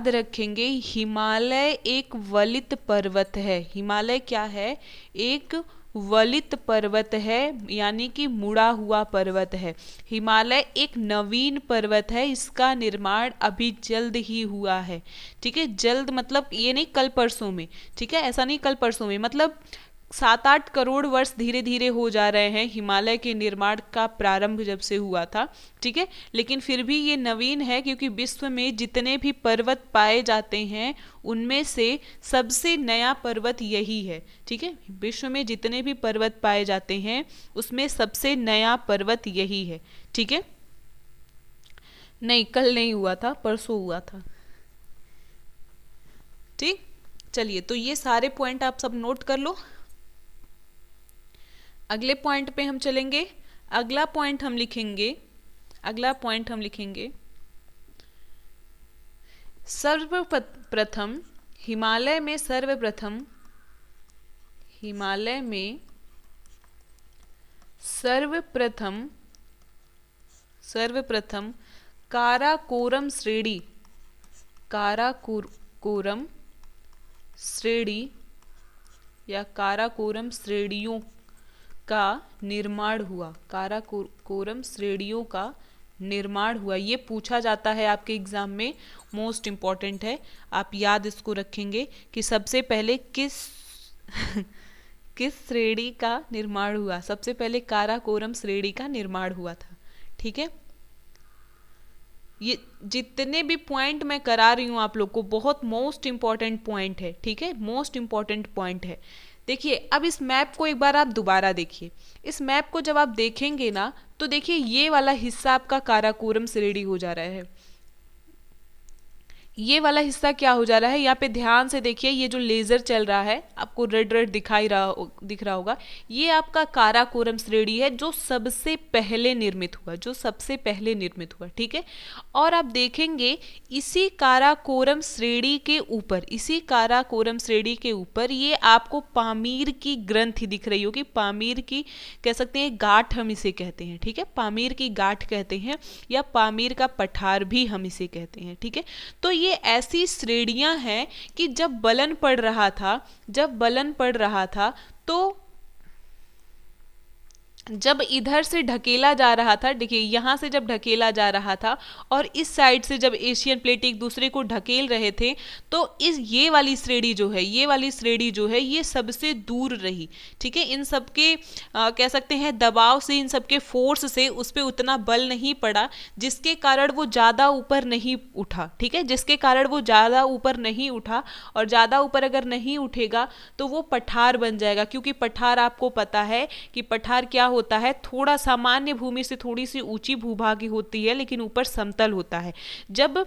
रखेंगे हिमालय एक वलित पर्वत है। हिमालय क्या है? एक वलित पर्वत है, यानी कि मुड़ा हुआ पर्वत है। हिमालय एक नवीन पर्वत है, इसका निर्माण अभी जल्द ही हुआ है। ठीक है, जल्द मतलब ये नहीं कल परसों में, ठीक है, ऐसा नहीं कल परसों में, मतलब 7-8 करोड़ वर्ष धीरे धीरे हो जा रहे हैं हिमालय के निर्माण का प्रारंभ जब से हुआ था। ठीक है, लेकिन फिर भी ये नवीन है, क्योंकि विश्व में जितने भी पर्वत पाए जाते हैं उनमें से सबसे नया पर्वत यही है। ठीक है, विश्व में जितने भी पर्वत पाए जाते हैं उसमें सबसे नया पर्वत यही है। ठीक है, नहीं कल नहीं हुआ था, परसों हुआ था। ठीक, चलिए, तो ये सारे पॉइंट आप सब नोट कर लो। अगले पॉइंट पे हम चलेंगे। अगला पॉइंट हम लिखेंगे सर्वप्रथम हिमालय में सर्वप्रथम काराकोरम श्रेणी या काराकोरम श्रेणियों का निर्माण हुआ। काराकोरम श्रेणियों का निर्माण हुआ, ये पूछा जाता है आपके एग्जाम में, मोस्ट इम्पॉर्टेंट है। आप याद इसको रखेंगे कि सबसे पहले किस श्रेणी का निर्माण हुआ। सबसे पहले काराकोरम श्रेणी का निर्माण हुआ था। ठीक है, ये जितने भी पॉइंट मैं करा रही हूँ आप लोग को, बहुत मोस्ट इम्पॉर्टेंट पॉइंट है। ठीक है, मोस्ट इम्पॉर्टेंट पॉइंट है। देखिए, अब इस मैप को एक बार आप दोबारा देखिए। इस मैप को जब आप देखेंगे ना, तो देखिए ये वाला हिस्सा आपका काराकोरम श्रेणी हो जा रहा है। ये वाला हिस्सा क्या हो जा रहा है? यहाँ पे ध्यान से देखिए, ये जो लेजर चल रहा है आपको रेड रेड दिख रहा होगा, ये आपका काराकोरम श्रेणी है जो सबसे पहले निर्मित हुआ। ठीक है, और आप देखेंगे इसी काराकोरम श्रेणी के ऊपर ये आपको पामीर की ग्रंथि दिख रही होगी। पामीर की कह सकते हैं, गांठ हम इसे कहते हैं। ठीक है, पामीर की गांठ कहते हैं, या पामीर का पठार भी हम इसे कहते हैं। ठीक है, तो ये ऐसी श्रेणियां हैं कि जब बलन पड़ रहा था तो जब इधर से ढकेला जा रहा था, देखिए यहाँ से जब ढकेला जा रहा था और इस साइड से जब एशियन प्लेट एक दूसरे को ढकेल रहे थे, तो ये वाली श्रेणी जो है ये सबसे दूर रही। ठीक है, इन सब के कह सकते हैं दबाव से, इन सब के फोर्स से उस पर उतना बल नहीं पड़ा, जिसके कारण वो ज़्यादा ऊपर नहीं उठा। ठीक है, जिसके कारण वो ज़्यादा ऊपर नहीं उठा, और ज़्यादा ऊपर अगर नहीं उठेगा तो वो पठार बन जाएगा। क्योंकि पठार आपको पता है कि पठार क्या होता है, थोड़ा सामान्य भूमि से थोड़ी सी ऊंची भूभागी होती है, लेकिन ऊपर समतल होता है। जब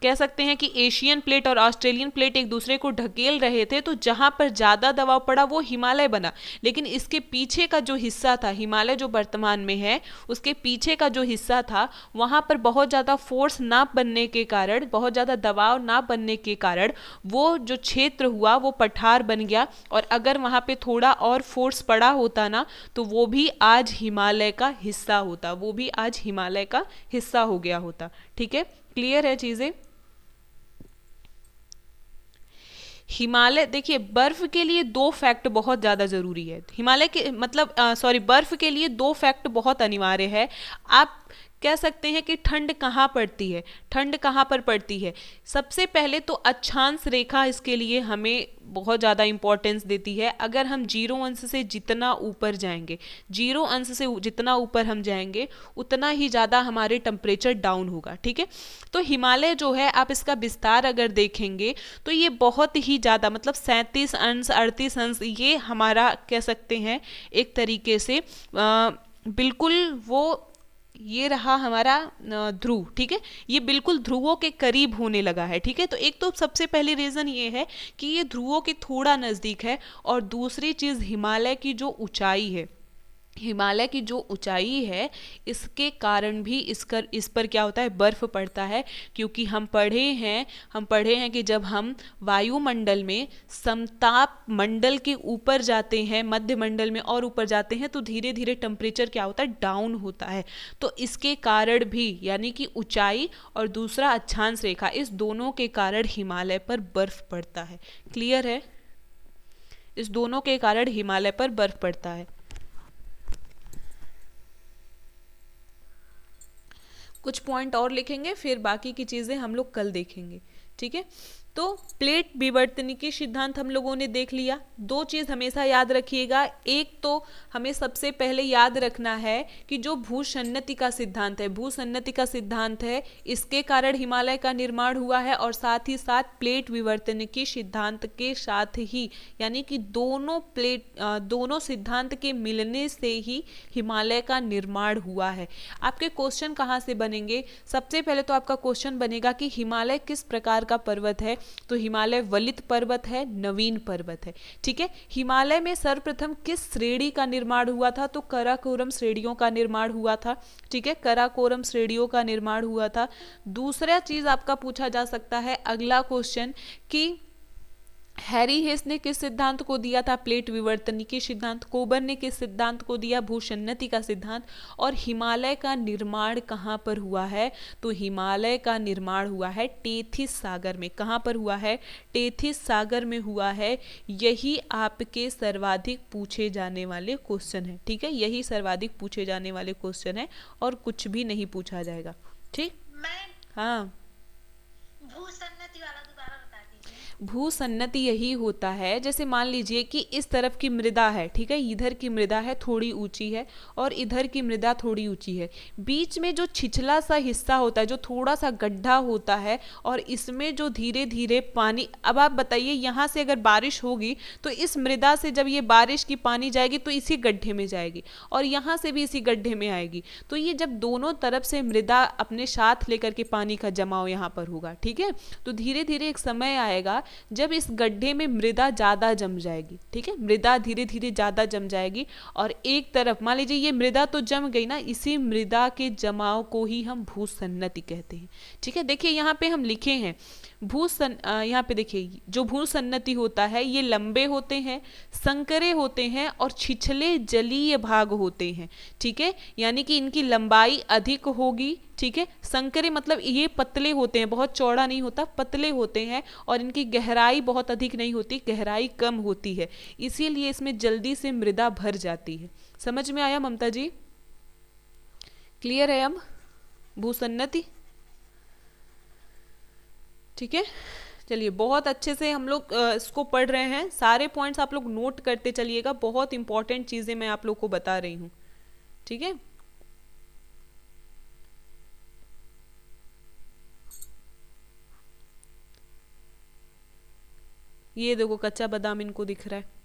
कह सकते हैं कि एशियन प्लेट और ऑस्ट्रेलियन प्लेट एक दूसरे को ढकेल रहे थे, तो जहां पर ज्यादा दबाव पड़ा वो हिमालय बना। लेकिन इसके पीछे का जो हिस्सा था, हिमालय जो वर्तमान में है, उसके पीछे का जो हिस्सा था, वहां पर बहुत ज्यादा फोर्स ना बनने के कारण, बहुत ज्यादा दबाव ना बनने के कारण वो जो क्षेत्र हुआ वो पठार बन गया। और अगर वहां पे थोड़ा और फोर्स पड़ा होता ना, तो वो भी आज हिमालय का हिस्सा हो गया होता। ठीक है, क्लियर है चीजें? हिमालय, देखिए बर्फ के लिए 2 फैक्ट बहुत ज्यादा जरूरी है। हिमालय के मतलब बर्फ के लिए 2 फैक्ट बहुत अनिवार्य है। आप कह सकते हैं कि ठंड कहाँ पर पड़ती है। सबसे पहले तो अक्षांश रेखा इसके लिए हमें बहुत ज़्यादा इंपॉर्टेंस देती है। अगर हम 0 अंश से जितना ऊपर जाएंगे, 0 अंश से जितना ऊपर हम जाएंगे, उतना ही ज़्यादा हमारे टेम्परेचर डाउन होगा। ठीक है, तो हिमालय जो है, आप इसका विस्तार अगर देखेंगे तो ये बहुत ही ज़्यादा, मतलब 37 अंश 38 अंश, ये हमारा कह सकते हैं एक तरीके से बिल्कुल वो ये रहा हमारा ध्रुव, ठीक है, ये बिल्कुल ध्रुवों के करीब होने लगा है, ठीक है। तो एक तो सबसे पहली रीजन ये है कि ये ध्रुवों के थोड़ा नज़दीक है, और दूसरी चीज़ हिमालय की जो ऊंचाई है, हिमालय की जो ऊंचाई है, इसके कारण भी इस पर क्या होता है, बर्फ पड़ता है। क्योंकि हम पढ़े हैं कि जब हम वायुमंडल में समताप मंडल के ऊपर जाते हैं, मध्य मंडल में और ऊपर जाते हैं, तो धीरे धीरे टेम्परेचर क्या होता है, डाउन होता है। तो इसके कारण भी, यानी कि ऊंचाई और दूसरा अक्षांश रेखा, इस दोनों के कारण हिमालय पर बर्फ पड़ता है। क्लियर है? इस दोनों के कारण हिमालय पर बर्फ पड़ता है। कुछ पॉइंट और लिखेंगे, फिर बाकी की चीज़ें हम लोग कल देखेंगे, ठीक है। तो प्लेट विवर्तनिकी सिद्धांत हम लोगों ने देख लिया। दो चीज़ हमेशा याद रखिएगा, एक तो हमें सबसे पहले याद रखना है कि जो भूसन्नति का सिद्धांत है, भूसन्नति का सिद्धांत है, इसके कारण हिमालय का निर्माण हुआ है, और साथ ही साथ प्लेट विवर्तनिकी सिद्धांत के साथ ही, यानी कि दोनों सिद्धांत के मिलने से ही हिमालय का निर्माण हुआ है। आपके क्वेश्चन कहाँ से बनेंगे? सबसे पहले तो आपका क्वेश्चन बनेगा कि हिमालय किस प्रकार का पर्वत है, तो हिमालय वलित पर्वत है, नवीन पर्वत है, ठीक है। हिमालय में सर्वप्रथम किस श्रेणी का निर्माण हुआ था, तो कराकोरम श्रेणियों का निर्माण हुआ था, ठीक है, कराकोरम श्रेणियों का निर्माण हुआ था। दूसरा चीज आपका पूछा जा सकता है अगला क्वेश्चन कि हैरी हेस ने किस सिद्धांत को दिया था, प्लेट विवर्तनिकी सिद्धांत। कोबर ने किस सिद्धांत को दिया, भूसन्नति का सिद्धांत। और हिमालय का निर्माण कहाँ पर हुआ है, तो हिमालय का निर्माण हुआ है टेथिस सागर में। कहाँ पर हुआ है, टेथिस सागर में हुआ है। यही आपके सर्वाधिक पूछे जाने वाले क्वेश्चन है, ठीक है, यही सर्वाधिक पूछे जाने वाले क्वेश्चन है, और कुछ भी नहीं पूछा जाएगा, ठीक। हाँ, भूसन्नति वाला दोबारा बता दीजिए। भूसन्नति यही होता है, जैसे मान लीजिए कि इस तरफ की मृदा है, ठीक है, इधर की मृदा है थोड़ी ऊंची है, और इधर की मृदा थोड़ी ऊंची है। बीच में जो छिछला सा हिस्सा होता है, जो थोड़ा सा गड्ढा होता है, और इसमें जो धीरे धीरे पानी, अब आप बताइए यहाँ से अगर बारिश होगी तो इस मृदा से जब ये बारिश की पानी जाएगी तो इसी गड्ढे में जाएगी, और यहाँ से भी इसी गड्ढे में आएगी। तो ये जब दोनों तरफ से मृदा अपने साथ लेकर के पानी का जमाव यहाँ पर होगा, ठीक है, तो धीरे धीरे एक समय आएगा जब इस गड्ढे में मृदा ज़्यादा जम जाएगी, ठीक है, मृदा धीरे धीरे ज़्यादा जम जाएगी, और एक तरफ मान लीजिए ये मृदा तो जम गई ना, इसी मृदा के जमाव को ही हम भूसन्नति कहते हैं, ठीक है। देखिए यहाँ पे हम लिखे हैं यहाँ पे देखिए, जो भूसन्नति होता है ये लंबे होते हैं, संकरे होते हैं, और छिछले जलीय भाग होते हैं, ठीक है, यानी कि इनकी लंबाई अधिक होगी, ठीक है। संकरे मतलब ये पतले होते हैं, बहुत चौड़ा नहीं होता, पतले होते हैं, और इनकी गहराई बहुत अधिक नहीं होती, गहराई कम होती है, इसीलिए इसमें जल्दी से मृदा भर जाती है। समझ में आया ममता जी? क्लियर है अब भूसन्नति? ठीक है, चलिए, बहुत अच्छे से हम लोग इसको पढ़ रहे हैं। सारे पॉइंट्स आप लोग नोट करते चलिएगा, बहुत इंपॉर्टेंट चीजें मैं आप लोग को बता रही हूँ, ठीक है। ये देखो कच्चा बादाम इनको दिख रहा है।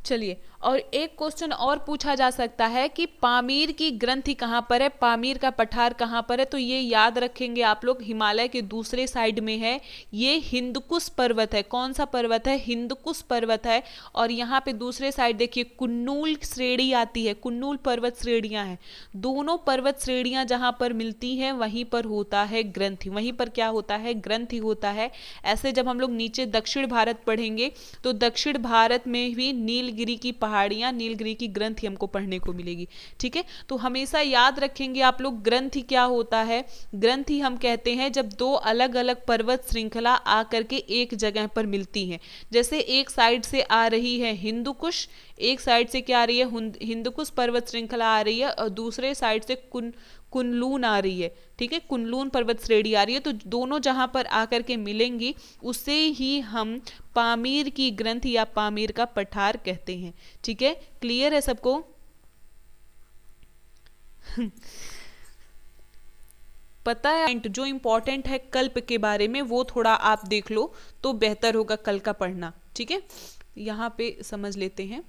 चलिए, और एक क्वेश्चन और पूछा जा सकता है कि पामीर की ग्रंथि कहाँ पर है, पामीर का पठार कहाँ पर है, तो ये याद रखेंगे आप लोग, हिमालय के दूसरे साइड में है। ये हिंदकुश पर्वत है। कौन सा पर्वत है? हिंदकुश पर्वत है। और यहाँ पे दूसरे साइड देखिए कुन्नूल श्रेणी आती है, कुन्नूल पर्वत श्रेणियाँ हैं। दोनों पर्वत श्रेणियाँ जहाँ पर मिलती हैं वहीं पर होता है ग्रंथि, वहीं पर क्या होता है? ग्रंथि होता है। ऐसे जब हम लोग नीचे दक्षिण भारत पढ़ेंगे तो दक्षिण भारत में भी नीलगिरी की पहाड़ियां, नीलगिरी की ग्रंथि हमको पढ़ने को मिलेगी, ठीक है। तो हमेशा याद रखेंगे आप लोग, ग्रंथि क्या होता है? ग्रंथि हम कहते हैं जब दो अलग अलग पर्वत श्रृंखला आकर के एक जगह पर मिलती हैं। जैसे एक साइड से आ रही है हिंदुकुश, एक साइड से क्या आ रही है? हिंदुकुश पर्वत श्रृंखला आ रही है, और दूसरे साइड से कुनलून आ रही है, ठीक है, कुनलून पर्वत श्रेणी आ रही है। तो दोनों जहां पर आकर के मिलेंगी उसे ही हम पामीर की ग्रंथि या पामीर का पठार कहते हैं, ठीक है। क्लियर है सबको? पता है जो इंपॉर्टेंट है कल्प के बारे में वो थोड़ा आप देख लो तो बेहतर होगा कल का पढ़ना, ठीक है। यहाँ पे समझ लेते हैं।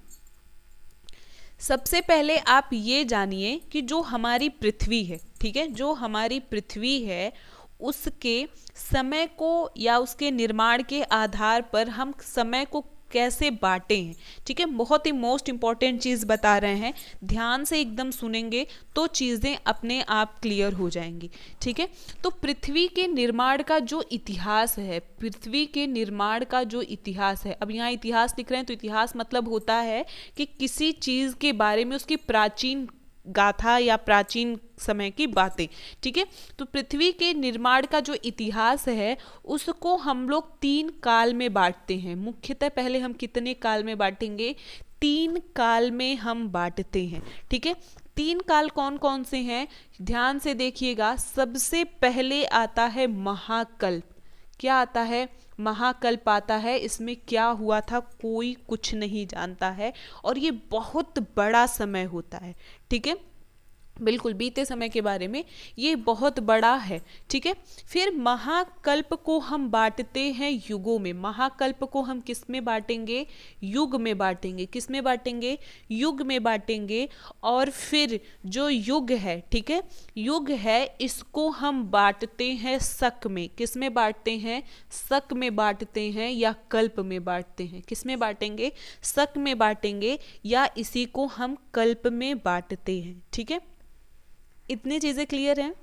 सबसे पहले आप ये जानिए कि जो हमारी पृथ्वी है, ठीक है, जो हमारी पृथ्वी है उसके समय को या उसके निर्माण के आधार पर हम समय को कैसे बांटे हैं, ठीक है। बहुत ही मोस्ट इंपॉर्टेंट चीज़ बता रहे हैं, ध्यान से एकदम सुनेंगे तो चीज़ें अपने आप क्लियर हो जाएंगी, ठीक है। तो पृथ्वी के निर्माण का जो इतिहास है, पृथ्वी के निर्माण का जो इतिहास है, अब यहाँ इतिहास लिख रहे हैं तो इतिहास मतलब होता है कि किसी चीज़ के बारे में उसकी प्राचीन गाथा या प्राचीन समय की बातें, ठीक है। तो पृथ्वी के निर्माण का जो इतिहास है उसको हम लोग 3 काल में बांटते हैं। मुख्यतः पहले हम कितने काल में बांटेंगे? 3 काल में हम बांटते हैं, ठीक है। 3 काल कौन कौन से हैं? ध्यान से देखिएगा। सबसे पहले आता है महाकल्प। क्या आता है? महाकल्प आता है। इसमें क्या हुआ था कोई कुछ नहीं जानता है और ये बहुत बड़ा समय होता है, ठीक है। बिल्कुल बीते समय के बारे में ये बहुत बड़ा है, ठीक है। फिर महाकल्प को हम बांटते हैं युगों में। महाकल्प को हम किस में बांटेंगे? युग में बांटेंगे। किस में बांटेंगे? युग में बांटेंगे। और फिर जो युग है, ठीक है, युग है, इसको हम बांटते हैं शक में। किस में बांटते हैं? शक में बांटते हैं या कल्प में बांटते हैं। किस में बांटेंगे? शक में बांटेंगे या इसी को हम कल्प में बांटते हैं, ठीक है। इतनी चीजें क्लियर हैं?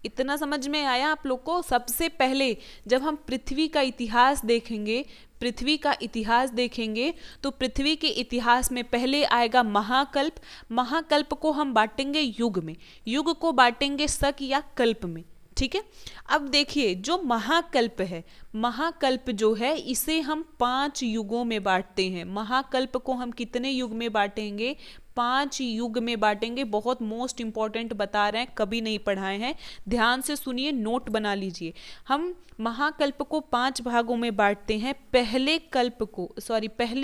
इतना समझ में आया आप लोग को? सबसे पहले जब हम पृथ्वी का इतिहास देखेंगे, पृथ्वी का इतिहास देखेंगे तो पृथ्वी के इतिहास में पहले आएगा महाकल्प। महाकल्प को हम बांटेंगे युग में, युग को बांटेंगे शक या कल्प में, ठीक है। अब देखिए जो महाकल्प है, महाकल्प जो है इसे हम 5 युगों में बांटते हैं। महाकल्प को हम कितने युग में बांटेंगे? 5 युग में बांटेंगे। बहुत मोस्ट इंपॉर्टेंट बता रहे हैं, कभी नहीं पढ़ाए हैं, ध्यान से सुनिए, नोट बना लीजिए। हम महाकल्प को 5 भागों में बांटते हैं। पहले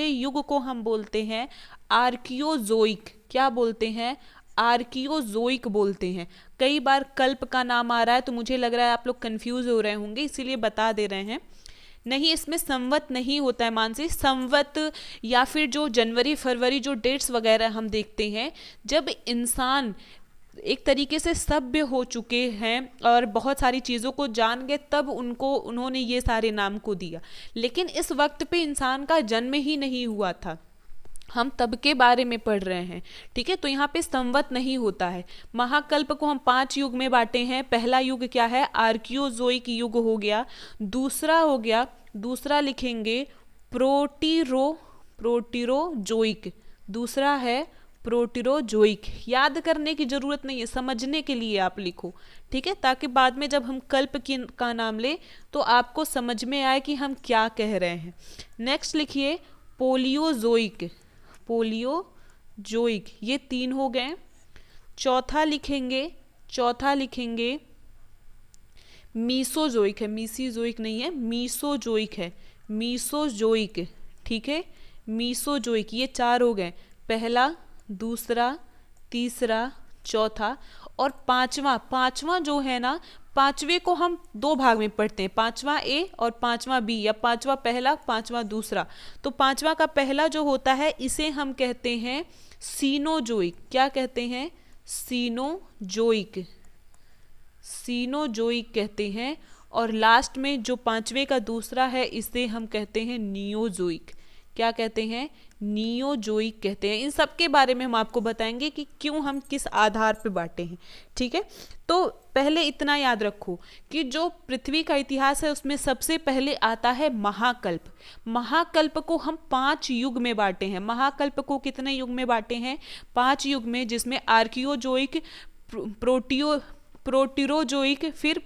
युग को हम बोलते हैं आर्कियोजोइक। क्या बोलते हैं? आर्कियोजोइक बोलते हैं। कई बार कल्प का नाम आ रहा है तो मुझे लग रहा है आप लोग कंफ्यूज हो रहे होंगे, इसीलिए बता दे रहे हैं। नहीं, इसमें संवत नहीं होता है मानसी। संवत या फिर जो जनवरी फरवरी जो डेट्स वगैरह हम देखते हैं, जब इंसान एक तरीके से सभ्य हो चुके हैं और बहुत सारी चीज़ों को जान गए, तब उन्होंने ये सारे नाम को दिया। लेकिन इस वक्त पे इंसान का जन्म ही नहीं हुआ था, हम तब के बारे में पढ़ रहे हैं, ठीक है। तो यहाँ पे संवत नहीं होता है। महाकल्प को हम 5 युग में बांटे हैं। पहला युग क्या है? आर्कियोजोइक युग हो गया। दूसरा हो गया, दूसरा लिखेंगे प्रोटीरोजोइक। दूसरा है प्रोटीरोजोइक। याद करने की जरूरत नहीं है, समझने के लिए आप लिखो, ठीक है, ताकि बाद में जब हम कल्प का नाम ले तो आपको समझ में आए कि हम क्या कह रहे हैं। नेक्स्ट लिखिए पोलियोजोइक। पोलियोजोइक, ये 3 हो गए। चौथा लिखेंगे मीसोजोइक है, मीसीजोइक नहीं है, मीसोजोइक है, मीसोजोइक, ठीक है, मीसोजोइक। ये 4 हो गए, पहला, दूसरा, तीसरा, चौथा। और पांचवा जो है ना, 5वें को हम 2 भाग में पढ़ते हैं, 5वां ए और 5वां बी, या 5वां पहला 5वां दूसरा। तो 5वां का पहला जो होता है इसे हम कहते हैं सीनोजोइक। क्या कहते हैं? सीनोजोइक, सीनोजोइक कहते हैं। और लास्ट में जो 5वें का दूसरा है इसे हम कहते हैं नियोजोइक। क्या कहते हैं? नियोजोइक कहते हैं। इन सब के बारे में हम आपको बताएंगे कि क्यों हम किस आधार पर बांटे हैं, ठीक है। तो पहले इतना याद रखो कि जो पृथ्वी का इतिहास है उसमें सबसे पहले आता है महाकल्प। महाकल्प को हम 5 युग में बांटे हैं। महाकल्प को कितने युग में बांटे हैं? 5 युग में, जिसमें आर्कियोजोइक, प्रोटीरोजोइक, फिर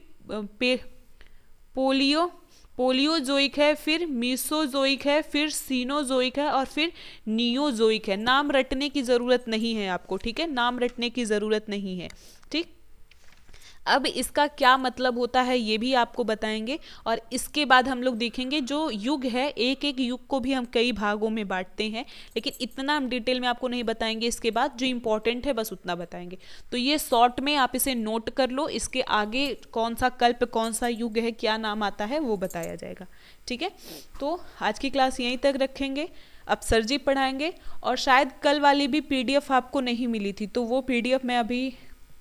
पोलियोजोइक है, फिर मीसोजोइक है, फिर सीनोजोइक है और फिर नियोजोइक है। नाम रटने की ज़रूरत नहीं है आपको, ठीक है, नाम रटने की ज़रूरत नहीं है, ठीक। अब इसका क्या मतलब होता है ये भी आपको बताएंगे, और इसके बाद हम लोग देखेंगे जो युग है, एक एक युग को भी हम कई भागों में बांटते हैं, लेकिन इतना हम डिटेल में आपको नहीं बताएंगे। इसके बाद जो इंपॉर्टेंट है बस उतना बताएंगे। तो ये शॉर्ट में आप इसे नोट कर लो, इसके आगे कौन सा कल्प, कौन सा युग है, क्या नाम आता है वो बताया जाएगा। ठीक है, तो आज की क्लास यहीं तक रखेंगे। अब सर जी पढ़ाएंगे, और शायद कल वाली भी पीडीएफ आपको नहीं मिली थी, तो वो पीडीएफ मैं अभी